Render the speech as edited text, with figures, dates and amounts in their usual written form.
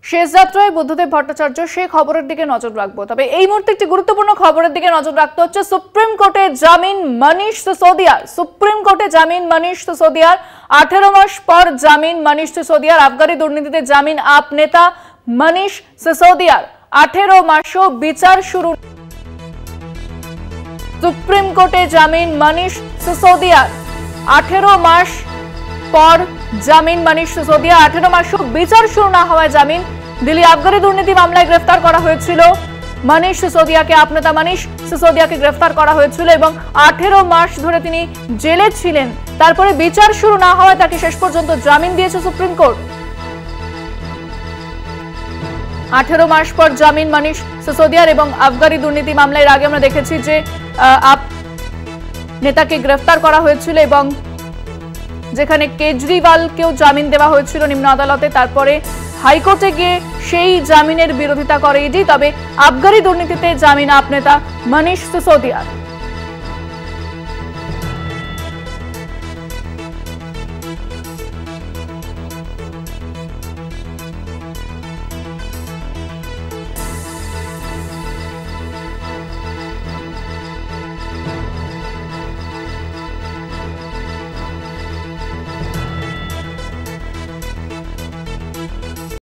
শেষ যাত্রায় বুদ্ধদেব ভট্টাচার্য সেই খবরের দিকে নজর রাখবো। তবে এই মুহূর্তে একটি গুরুত্বপূর্ণ খবরের দিকে নজর রাখতে হচ্ছে। সুপ্রিম কোর্টে জামিন মনীষ সিসোদিয়ার। সুপ্রিম কোর্টে জামিন মনীষ সিসোদিয়ার। 18 মাস পর জামিন মনীষ সিসোদিয়ার। আবগারি দুর্নীতিতে জামিন আপ নেতা মনীষ সিসোদিয়ার। 18 মাসও বিচার শুরু। সুপ্রিম কোর্টে জামিন মনীষ সিসোদিয়ার। 18 মাস পর জামিন মনীষ সিসোদিয়া। 18 মাসও বিচার শুরু না হওয়ায় জামিন। দিল্লি আবগারি দুর্নীতি মামলায় গ্রেফতার করা হয়েছিল মনীষ সিসোদিয়াকে। আপনেতা মনীষ সিসোদিয়াকে গ্রেফতার করা হয়েছিল এবং 18 মাস ধরে তিনি জেলে ছিলেন। তারপরে বিচার শুরু না হওয়ায় তাকে শেষ পর্যন্ত জামিন দিয়েছে সুপ্রিম কোর্ট। 18 মাস পর জামিন মনীষ সিসোদিয়ার। এবং আবগারি দুর্নীতি মামলায় আগে আমরা দেখেছি যে আপ নেতাকে গ্রেফতার করা হয়েছিল এবং যেখানে কেজরিওয়ালকেও জামিন দেওয়া হয়েছিল নিম্ন আদালতে। তারপরে হাইকোর্টে গিয়ে সেই জামিনের বিরোধিতা করে ইডি। তবে আবগারি দুর্নীতিতে জামিন আপ নেতা মনীষ সিসোদিয়ার।